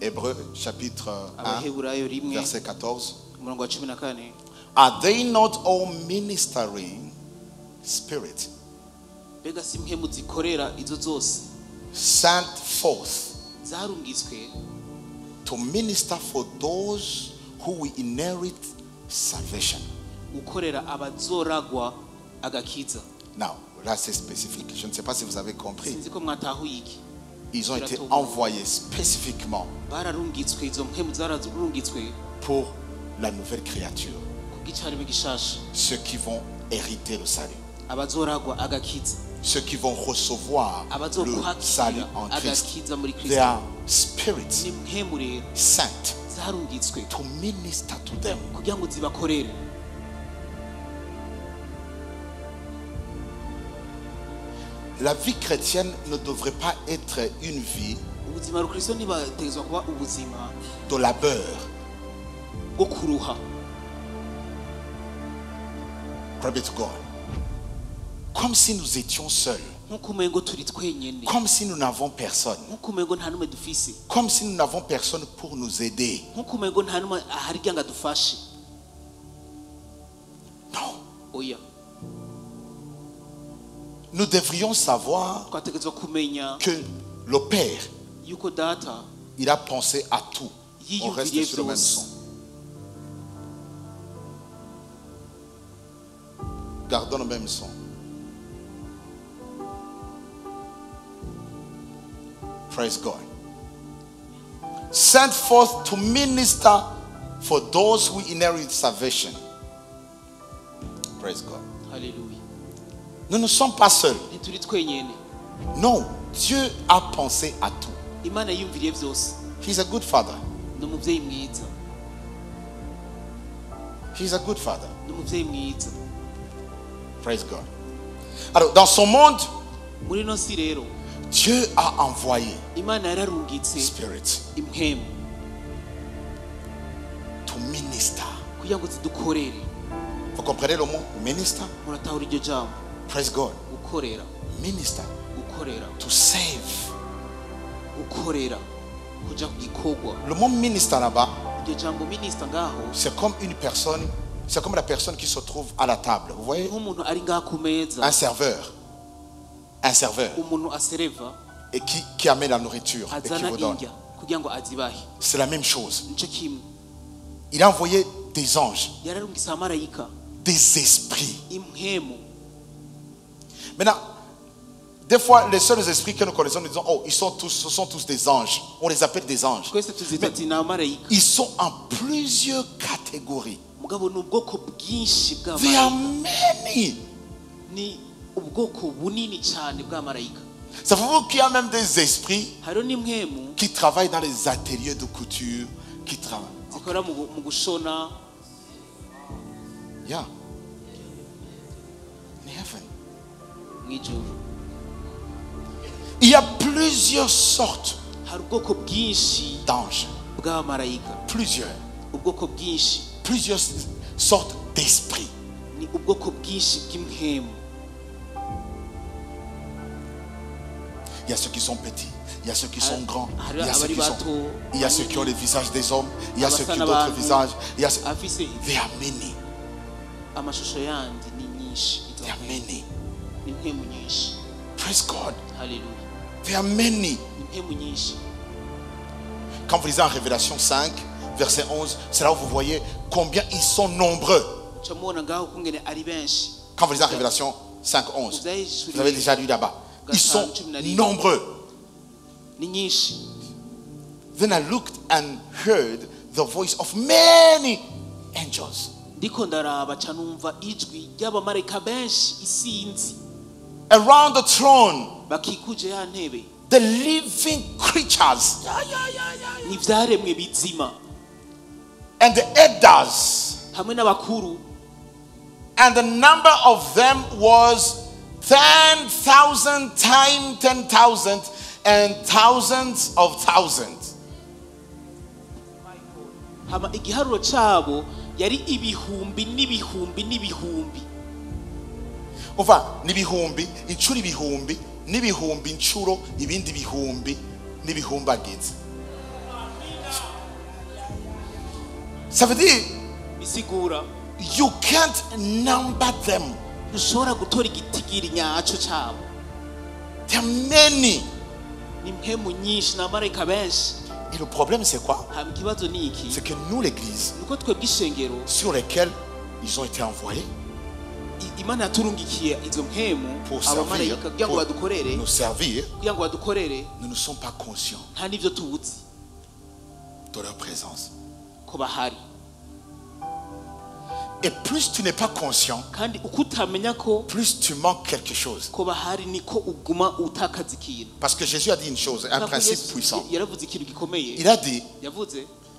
Hébreux chapitre 1 verset 14. Are they not all ministering spirit sent forth to minister for those who will inherit salvation? Now, là c'est spécifique. Je ne sais pas si vous avez compris. Ils ont été envoyés spécifiquement pour la nouvelle créature, ceux qui vont hériter le salut, ceux qui vont recevoir le salut en Christ. They are spirits sent to minister to them. La vie chrétienne ne devrait pas être une vie de labeur. Glory to God. Comme si nous étions seuls. Comme si nous n'avons personne. Comme si nous n'avons personne pour nous aider. Non. Nous devrions savoir que le Père, il a pensé à tout. On reste sur le même son. Gardons le même son. Praise God. Sent forth to minister for those who inherit salvation. Praise God. Hallelujah. Nous ne sommes pas seuls. Non, Dieu a pensé à tout. He's a good father. He's a good father. Praise God. Alors, dans son monde, Dieu a envoyé Spirit to minister. Vous comprenez le mot minister? Praise God. Minister. To save. Le mot ministre là-bas, c'est comme une personne, c'est comme la personne qui se trouve à la table. Vous voyez? Un serveur. Un serveur. Et qui amène la nourriture et qui vous donne. C'est la même chose. Il a envoyé des anges, des esprits. Maintenant, des fois, les seuls esprits que nous connaissons, nous disons, oh, ce sont tous des anges. On les appelle des anges. Mais ils sont en plusieurs catégories. There are many. Ça veut dire qu'il y a même des esprits qui travaillent dans les ateliers de couture, qui travaillent. Yeah. In heaven. Il y a plusieurs sortes d'anges. Plusieurs sortes d'esprits. Il y a ceux qui sont petits, il y a ceux qui sont grands, il y a ceux qui ont les visages des hommes, il y a ceux qui ont d'autres visages. There are many. There are many. Praise God. There are many. Quand vous lisez en Révélation 5, verset 11, c'est là où vous voyez combien ils sont nombreux. Quand vous lisez en Révélation 5, 11, vous avez déjà lu là-bas. Ils sont nombreux. Then I looked and heard the voice of many angels. Around the throne, the living creatures and the elders, and the number of them was 10,000 times 10,000 and thousands of thousands. Enfin, n'ibihumbi, inshuro ibihumbi, n'ibihumbi inshuro ibindi bihumbi, n'ibihumbagiza. Ça veut dire you can't number them. There are many. Et le problème c'est quoi? C'est que nous l'église sur lesquelles ils ont été envoyés pour servir, pour nous servir, nous ne sommes pas conscients de leur présence. Et plus tu n'es pas conscient, plus tu manques quelque chose. Parce que Jésus a dit une chose, un principe puissant. Il a dit,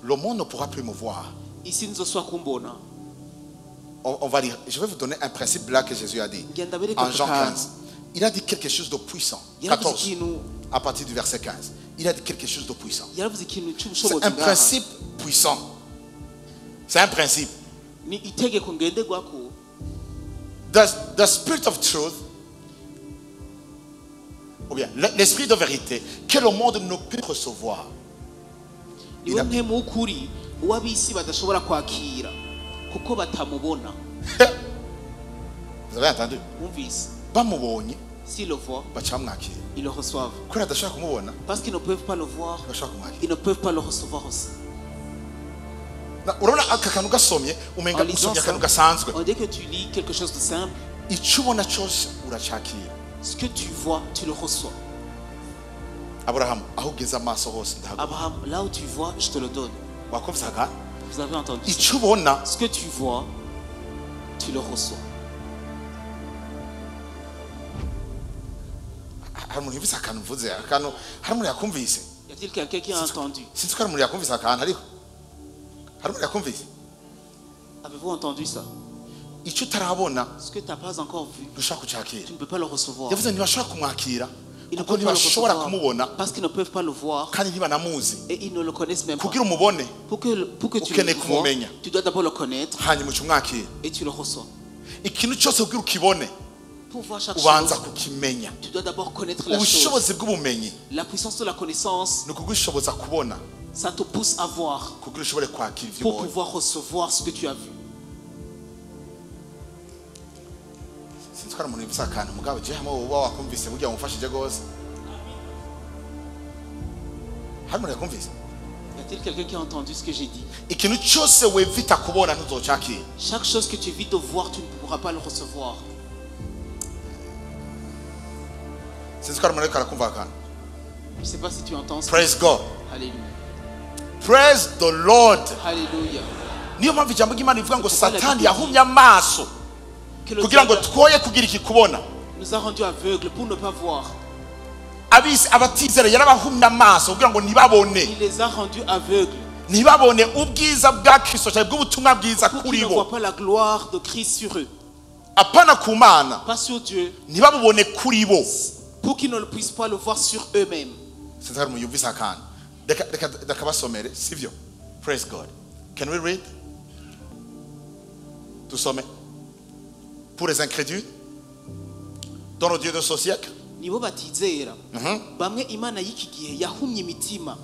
le monde ne pourra plus me voir. On va lire, je vais vous donner un principe là que Jésus a dit. En Jean 15. Il a dit quelque chose de puissant. 14, à partir du verset 15. Il a dit quelque chose de puissant. C'est un principe puissant. C'est un principe. The spirit of truth, ou bien l'esprit de vérité que le monde ne peut recevoir. Vous avez entendu? S'ils le voient, ils le reçoivent. Parce qu'ils ne peuvent pas le voir, ils ne peuvent pas le recevoir aussi. On dit que tu lis quelque chose de simple, ce que tu vois, tu le reçois. Abraham, là où tu vois, je te le donne. Vous avez entendu ça? Ce que tu vois, tu le reçois. Y a-t-il quelqu'un qui a entendu? Avez-vous entendu ça? Ce que tu n'as pas encore vu, tu ne peux pas le recevoir. Ils ne peuvent pas le recevoir parce qu'ils ne peuvent pas le voir et ils ne le connaissent même pas. Pour que tu le vois, tu dois d'abord le connaître et tu le reçois. Pour voir chaque chose, tu dois d'abord connaître la chose. La puissance de la connaissance, ça te pousse à voir pour pouvoir recevoir ce que tu as vu. Y a-t-il quelqu'un qui a entendu ce que j'ai dit? Chaque chose que tu évites de voir, tu ne pourras pas le recevoir. Je ne sais pas si tu entends ça. Praise God. Alléluia. Praise the Lord. Alléluia. Niyo mpamvu ijambo ry'Imana rivuga ngo Satani yahumye amaso kugira ngo twoye kugira ikikubona. Nous a rendu aveugles pour ne pas voir. Abatizera yarabahumye amaso kugira ngo ntibabone. Il les a rendus aveugles. Ntibabone ubwiza bwa Kristo cyangwa bw'ubutumwa bwiza kuri bo. Ils ne voient pas la gloire de Christ sur eux. Apana ku Mana. Pas sur Dieu. Ntibabone kuri bo. Pour qu'ils ne puissent pas le voir sur eux-mêmes. Praise God. Can we read? Tout sommet. Pour les incrédules, dans le Dieu de ce siècle. Nibo batizera. Bamwe Imana y'iki gihe yahumye imitima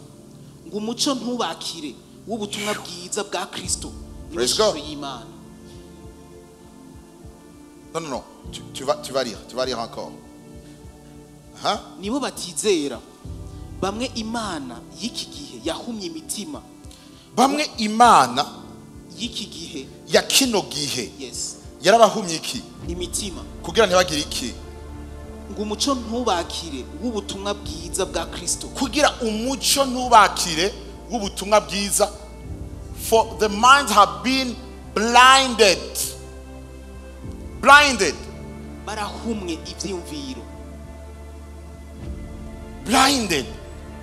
ngo umuco ntubakire w'ubutumwa bwiza bwa Kristo. Praise God. Non. Tu vas lire encore. Nibo batizera. Bamwe Imana y'iki gihe yahumye imitima. Bamwe Imana y'iki gihe ya kino gihe. Yes. Yarabahumye iki? Imitima. Kugira ntibagire iki? Ngo umuco ntubakire w'ubutumwa bwiza bwa Kristo. Kugira umuco ntubakire w'ubutumwa bwiza. For the minds have been blinded. Blinded. Barahumwe ivyumviro. Blinded.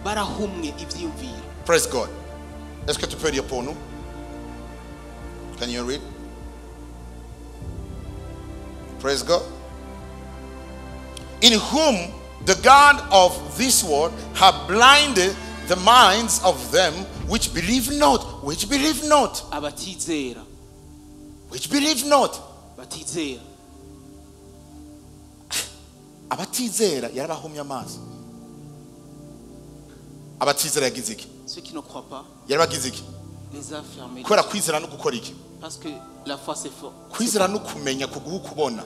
Barahumwe ivyumviro. Praise God. Est-ce que tu peux lire pour nous? Can you read? Praise God. In whom the God of this world have blinded the minds of them which believe not. Which believe not. Abatizera. Which believe not. Batizera. Abatizera yarabahumye amaso. Abatizera yagize iki? Ceux qui ne croient pas. Yarabagize iki? les a fermés. kubera kwizera no gukora iki? Parce que la foi c'est fort. Kwizera no kumenya kuguha kubona.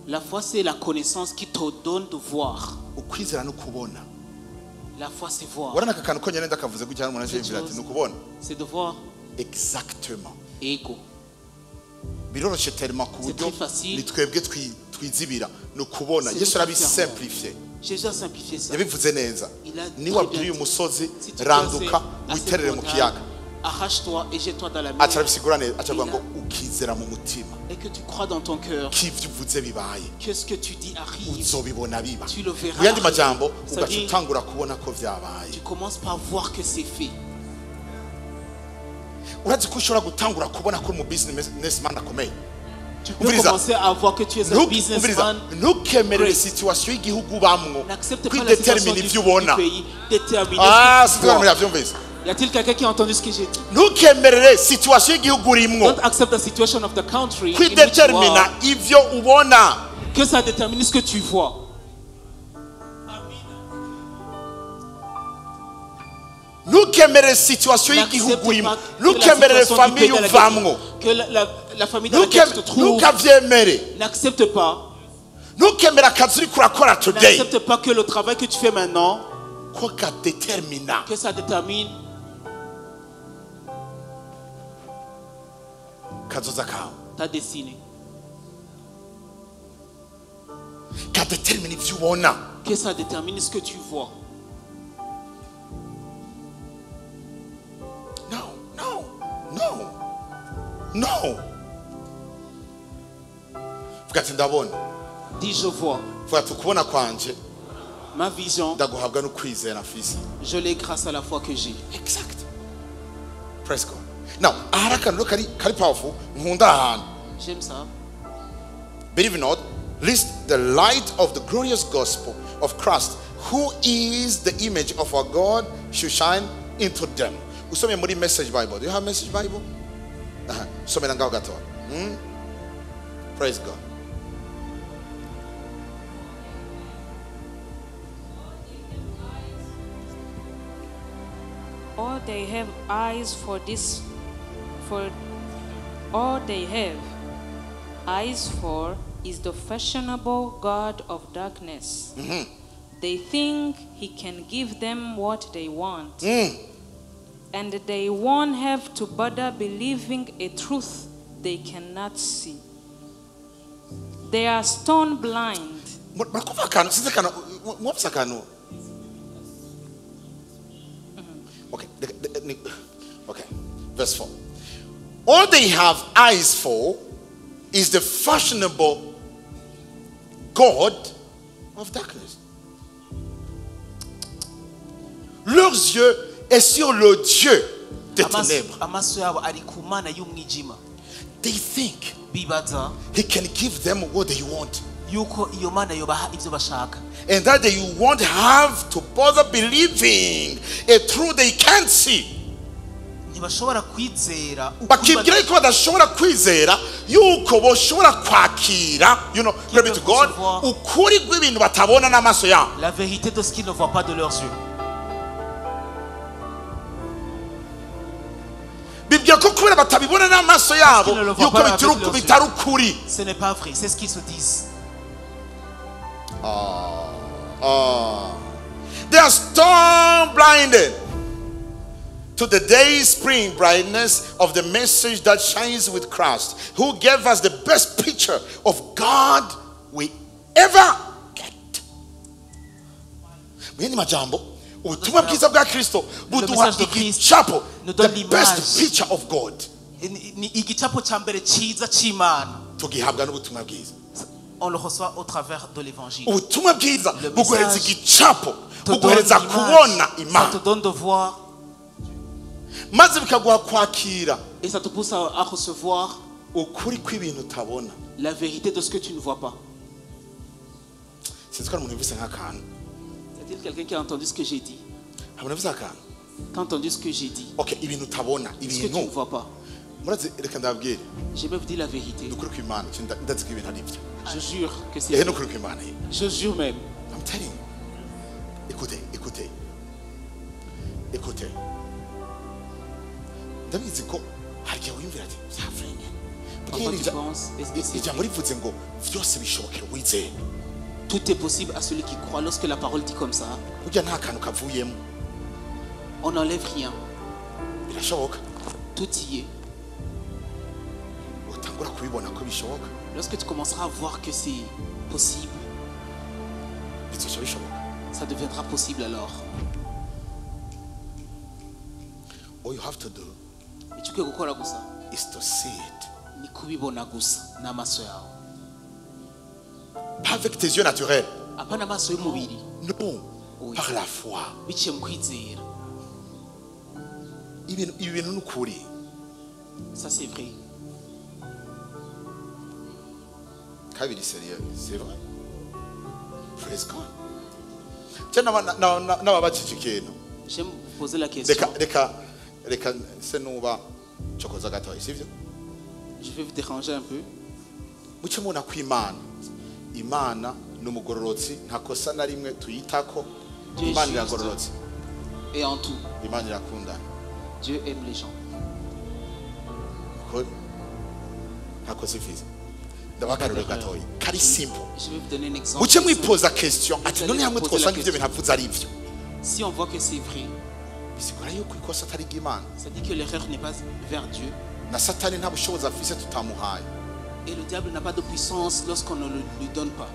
La foi c'est la connaissance qui te donne de voir. Ukwizera no kubona. La foi c'est voir. Warana kakanu ko nyene ndakavuze gutya umuntu ashimvira ati nukubona. C'est de voir. Exactement. Ego. Biroroshe tellement ku buryo ni twebwe twizibira no kubona. Yesu arabisimplifier. Jésus a simplifié ça. Yabivuze neza. Ni wabwiriye umusozi randuka witerere mu kiyaga. Arrache-toi et jette-toi dans la mer. Achabisigura neza achavuga ngo ukizera mu mutima. Et que tu crois dans ton cœur. Kivyivuze bibaye. Que ce que tu dis arrive. Uzobibona biba. Tu le verras. Yandi majambo ugacutangura kubona ko vyabaye. Tu commences par voir que c'est fait. Urazi ko ushobora gutangura kubona ko mu businessman akomeye. Tu peux commencer à voir que tu es un businessman. Ntukemere situation y'igihugu bamwo. N'accepte pas la situation du pays. Déterminer. Y a-t-il quelqu'un qui a entendu ce que j'ai dit? Ntukemere situation y'igihugu urimwo. Don't accept the situation of the country. Kwidetermina ivyo ubona. Que ça détermine ce que tu vois. Ntukemere situation y'igihugu urimo. Ntukemere famille uvamwo. Que la famille dans laquelle tu te trouves. Ntukavyemere. N'accepte pas. Ntukemere akazi uriko urakora today. N'accepte pas que le travail que tu fais maintenant. Que ça détermine. Ta destinée. Que ça détermine ce que tu vois. Non. Dis je vois. Ma vision, je l'ai grâce à la foi que j'ai. Exact. Praise God. Now, powerful. J'aime ça. Believe it or not, list the light of the glorious gospel of Christ, who is the image of our God, should shine into them. Usome muri Message Bible. Do you have Message Bible? Praise God. All they have eyes for this, for all they have eyes for is the fashionable God of darkness. They think he can give them what they want. And they won't have to bother believing a truth they cannot see. They are stone blind. Okay. Verse 4. All they have eyes for is the fashionable God of darkness. Leurs yeux est sur le Dieu des ténèbres. They think he can give them what they want. And that they won't have to bother believing a truth they can't see. Bakibwira yuko badashobora kwizera yuko boshobora kwakira, glory to God, ukuri rw'ibintu batabona n'amaso yabo. La vérité de ce qu'ils ne voient pas de leurs yeux. Bibwira ko kubera batabibona n'amaso yabo yuko bitari ukuri. Ce n'est pas vrai, c'est ce qu'ils se disent. They are stone blinded to the day spring brightness of the message that shines with Christ, who gave us the best picture of God we ever get. Mweni majambo, ubutumwa bwiza bwa Kristo buduha igicapo, the best picture of God. Igicapo ca mbere ciza c'Imana. Tugihabwa n'ubutumwa bwiza. On le reçoit au travers de l'évangile. Ubutumwa bwiza buguhereza igicapo, buguhereza kubona Imana. Ça te donne de voir. Maze bikaguha kwakira. Et ça te pousse à recevoir ukuri kw'ibintu utabona. La vérité de ce que tu ne vois pas. C'est-à-dire quelqu'un qui a entendu ce que j'ai dit. Qui a entendu ce que j'ai dit. Okay, ibintu utabona, ce que tu ne vois pas. Je vais vous dire la vérité. Je jure que c'est vrai. Je jure même. I'm telling you. Écoutez. ndabizi ko harya wimvira ati byafrenye parfois tu penses ijambo rivuze ngo byose bishobokera wizeye. Tout est possible à celui qui croit. Lorsque la parole dit comme ça, burya nta kantu kavuyemo, on n'enlève rien, birashoboka. tout y est. utangura kubibona ko bishoboka, lorsque tu commenceras à voir que c'est possible, bizoca bishoboka, ça deviendra possible alors. All you have to do icyo ukwiye gukora gusa is to see it, ni kubibona gusa n'amaso yawe, pas avec tes yeux naturels, apana amaso y'umubiri, non, par la foi. biciye mu kwizera. Ibi bintu n'ukuri, Ça c'est vrai. kabiri sérieux, c'est vrai. Praise God. Cyane n'ababajije ikintu, J'aime vous poser la question. reka se nuba chokoza gatoya, sivyo? Je vais vous déranger un peu. Muce mubona ko Imana n'umugororotsi nta kosa na rimwe tuyitako. Imana iragororotse. Et en tout, Imana irakundana. Dieu aime les gens. Ko nta kosa ifite. Ndabakarure gatoya. Kari simple. Je vais vous donner un exemple. Muce mwipoza question ati none hamwe twosanga ivyo bintu avuze ari ivyo. Si on voit que c'est vrai, bisigura yuko ikosa atari ry'Imana. ça dit que l'erreur n'est pas vers Dieu. Na Satani nta bushobozi afise tutamuhaye. Et le diable n'a pas de puissance lorsqu'on ne le lui donne pas.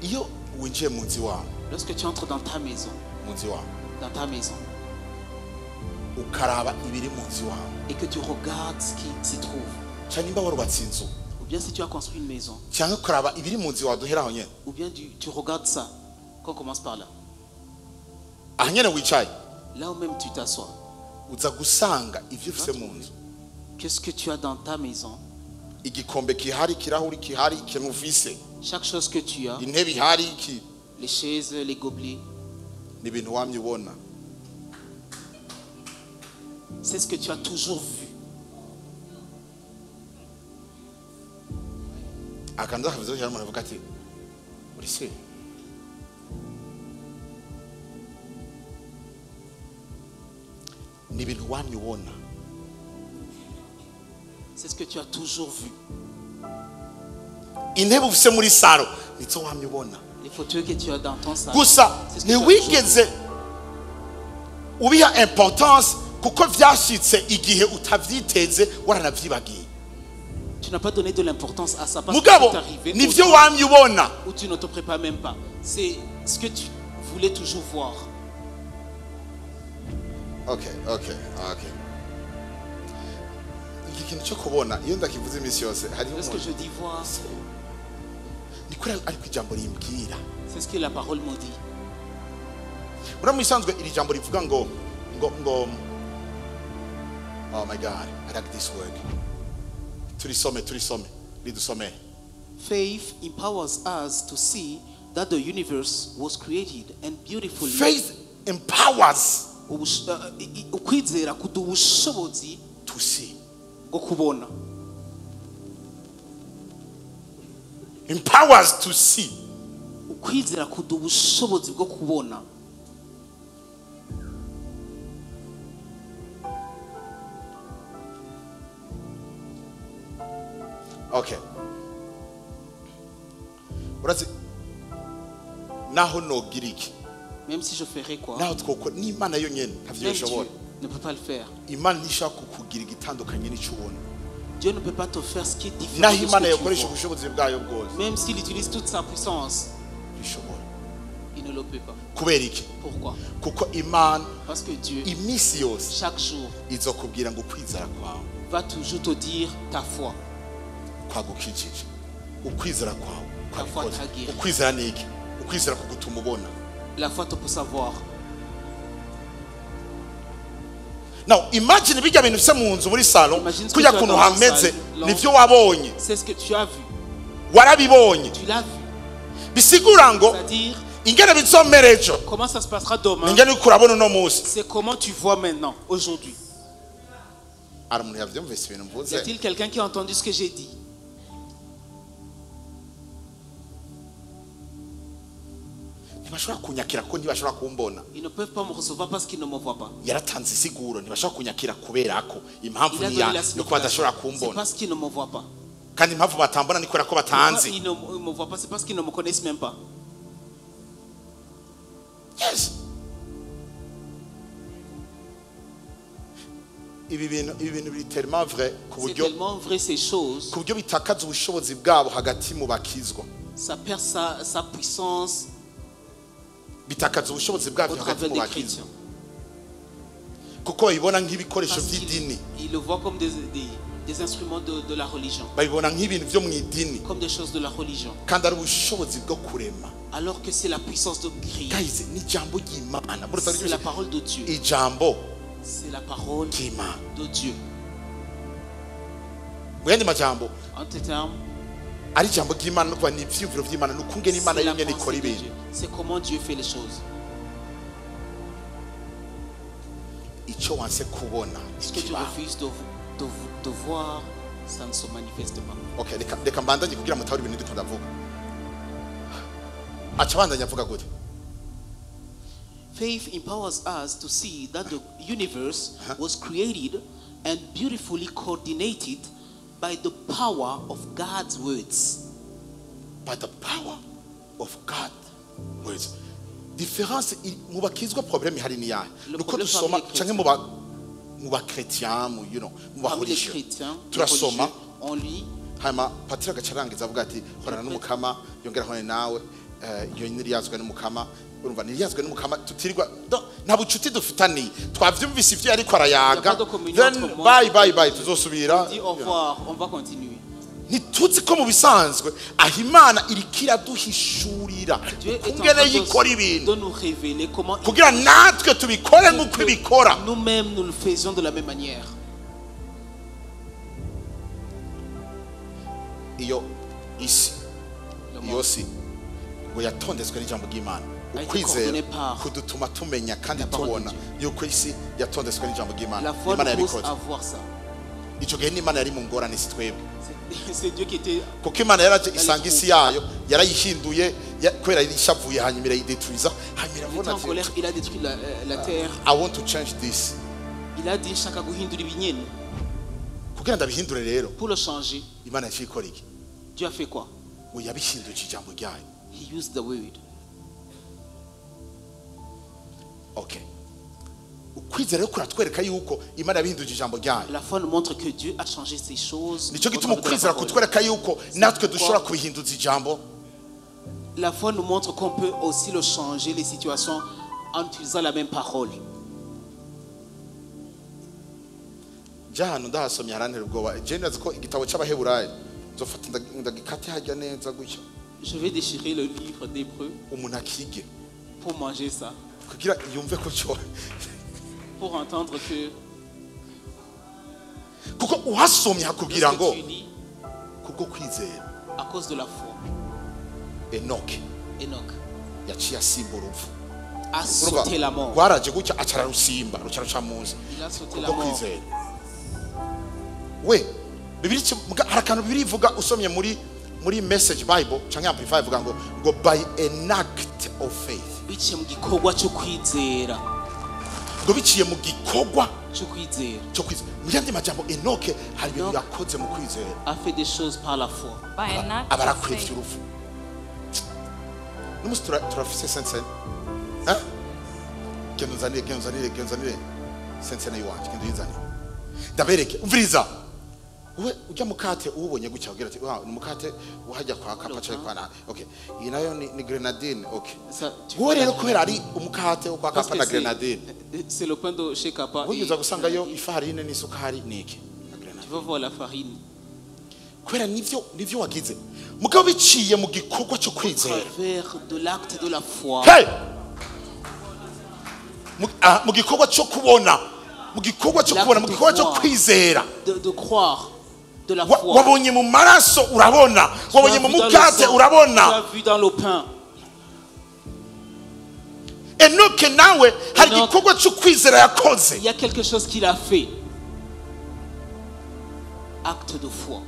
Iyo winjiye mu nzi wawe, Lorsque tu entres dans ta maison, ukaraba ibiri mu nzi wawe, et que tu regardes ce qui s'y trouve, cyane imba warubatse inzu, ou bien si tu as construit une maison, cyangwa ukaraba ibiri mu nzi wawe duheraho nyene, ou bien tu regardes ça, qu'on commence par là. aha nyene wicaye, Là où même tu t'assois, uza gusanga ivyo ufise mu nzu, qu'est-ce que tu as dans ta maison? igikombe kihari, kirahuri kihari, ikintu ufise, Chaque chose que tu as, intebe ihari, iki les chaises, les gobelets, ni ibintu wamye ubona. c'est ce que tu as toujours vu. Akanza kavuze cyane umuntu avuga ati uri se ni ibintu wamye ubona. C'est ce que tu as toujours vu. Intebe ufise muri saro nizo wamye ubona. Les fauteuils que tu as dans ton salon. Gusa c'est ce que ni tu as wigeze ubiha importance kuko vyashitse igihe utavyiteze waranavyibagiye. Tu n'as pas donné de l'importance à ça parce que Mugabo c'est arrivé nivyo wamye ubona. où tu ne te prépares même pas. C'est ce que tu voulais toujours voir. Okay. Iki kintu cyo kubona iyo ndakivuze imisi yose hari Parce que je dis voir, ni kuri ariko ijambo rimbwira. c'est ce que la parole me dit. Ura musanzwe iri jambo rivuga ngo oh my God, I like this word. Turisome, lidusome. Faith empowers us to see that the universe was created and beautifully. Faith empowers Ukwizera kuduha ubushobozi to see. bwo kubona. Empowers to see. Ukwizera kuduha ubushobozi bwo kubona. Okay. Urazi naho nogira iki? Même si je ferais quoi, Naho twoko ni Imana yonyene même ntavyo Dieu ishobora. ne peut pas le faire. Imana ntishaka kukugira igitandukanye n'ico ubona. Dieu ne peut pas te faire ce qui est différent Naho de ce Imana que tu yakoresha vois. ubushobozi bwayo bwose. Même s'il utilise toute sa puissance, Bishobora. il ne le peut pas. Kubera iki? Pourquoi? Kuko Imana Parce que Dieu, imisi yose chaque jour, izokubwira ngo kwizera kwawe va toujours te dire ta foi. kwagukijije. Ukwizera kwawe Ta foi kwabikoze. t'a guéri. Ukwizera ni iki? Ukwizera kugutuma ubona. La foi te peut savoir. Now imagine bijya bintu bise mu nzu muri salon Imagine ce que kujya tu as kuntu dans la hameze salle. nivyo wabonye. C'est ce que tu as vu. Warabibonye. Tu l'as vu. Bisigura ngo C'est-à-dire, ingene bizomera ejo comment ça se passera demain, ingene uriko urabona uno munsi. c'est comment tu vois maintenant, aujourd'hui. Hari umuntu yavyumvise ibintu Y mvuze. a-t-il quelqu'un qui a entendu ce que j'ai dit? ntibashobora kunyakira kuko ntibashobora kumbona. Ils ne peuvent pas me recevoir parce qu'ils ne me voient pas. Yaratanze isiguro ntibashobora kunyakira kubera ko impamvu ni ko badashobora kumbona. C'est parce qu'ils ne me voient pas. Kandi impamvu batambona ni kubera ko batanze. Ils ne me voient pas, c'est parce qu'ils ne me connaissent même pas. Yes. Ibi bintu biri tellement vrai ku buryo C'est tellement vrai ces choses. Ku buryo bitakaza ubushobozi bwabo hagati mu bakizwa. Ça perd sa puissance. Bitakaza ubushobozi bwabo hagati mu bakizwa. Kuko ibona nk'ibikoresho by'idini. Ils le voient comme des instruments de la religion. Bayibona nk'ibintu byo mu idini. Comme des choses de la religion. Kandi ari ubushobozi bwo kurema. Alors que c'est la puissance de créer. Guys, ni jambo y'Imana. C'est la parole de Dieu. Ijambo. C'est la parole de Dieu. Muyandi majambo. En tes termes. Ari jambo y'Imana no kuba ni ivyumviro vy'Imana no kungena Imana yonyene ikora ibintu. C'est comment Dieu fait les choses. Ico wanse kubona. Ce que tu refuses de voir, ça ne se manifeste pas. Okay, reka mbandanye kugira mutahura ibintu ndiko ndavuga. Acha bandanya avuga gute? Faith empowers us to see that the universe was created and beautifully coordinated by the power of God's words. By the power of God's words. Différence mu bakizwa problème hari ni yahe? Nuko dusoma canke mu ba chrétiens, you know, mu ba chrétiens. Turasoma, on lit. Hama Patira gacarangiza avuga ati horana n'umukama yongera hone nawe iyo niriyazwe n'umukama. Urumva niriyazwe n'umukama tutirirwa nta bucuti dufitani twavyumvise ivyo ariko arayaga then bye tuzosubira au revoir on va continuer. Ntituzi ko mu bisanzwe aho Imana irikira duhishurira kungene yikora ibintu kugira natwe tubikore nk'uko ibikora. Nous-mêmes nous le faisions de la même manière. Iyo isi ngo yatondetswe n'ijambo ry'Imana. Ukwizera kudutuma tumenya kandi tubona yuko isi yatondetswe n'ijambo ry'Imana. Imana yabikoze. Ico gihe n'Imana yari mu ngorane si twebwe. C'est Dieu qui était. Kuko Imana yaraje isanga isi yayo yarayihinduye kwera irishavuye hanyuma irayidetruiza hanyuma en colère, il a détruit la terre. I want to change this. Il a dit shaka guhindura ibinyene. Kugira ndabihindure rero. Pour le changer. Imana yashikora iki? Dieu a fait quoi? Ngo yabihinduje ijambo ryayo. He used the word. Okay. Ukwizera kuratwereka yuko Imana yabihinduje ijambo ryayo. La foi nous montre que Dieu a changé ces choses. Nico gituma ukwizera kutwereka yuko natwe dushobora kubihinduza ijambo. La foi nous montre qu'on peut aussi le changer les situations en utilisant la même parole. Jahano ndahasomye harantera ubwoba. Je nazi ko igitabo cy'Abaheburayo nzofata ndagikate hajya neza gutya. Je vais déchirer le livre d'Hébreux. Umuntu akige. Pour manger ça. Kugira yumve ko cyo. Pour entendre que. Kuko uhasomye hakubwira ngo kuko kwizera. À cause de la foi. Enoch yaciye asimba uruvu. A sauté la mort. Gwaraje gutya acara rusimba rucara camuzi. Il a sauté la mort. Kwizera. We bibiri harakantu bibiri ivuga usomye muri Message Bible canke Amplify ivuga ngo by an act of faith. Biciye mu gikorwa cyo kwizera. Ngo biciye mu gikorwa cyo kwizera. Muyandi majambo Enoch hari ibintu yakoze mu kwizera. A fait des choses par la foi. By an act abara of faith. uruvu. Numus turafise sense. Genzanire sense na yiwanje kindi yizani. Ndabereke umviriza. Uwe ujya mukate ubonye gutya ugira ati ni mukate uhajya kwa kapacha kwa okay iyi nayo ni grenadine okay wowe rero kubera ari umukate kwa kapa na grenadine c'est le pain de chez Kapa ugiza gusanga yo ifarine n'isukari niki tu vas voir la farine kubera nivyo wagize mugabo biciye mu gikorwa cyo kwizera vers de l'acte de la foi mu gikorwa cyo kubona mu gikorwa cyo kubona mu gikorwa cyo kwizera de croire de la foi. Wabonye mu maraso urabona, wabonye mu mukate urabona. Tu as vu dans le pain. Enoch nawe hari gikorwa cyo kwizera yakoze. Il y a quelque chose qu'il a fait. Acte de foi.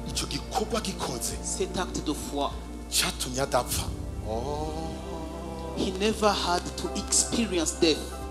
Ico gikorwa gikoze. Cet acte de foi cyatumye adapfa. Oh. He never had to experience death.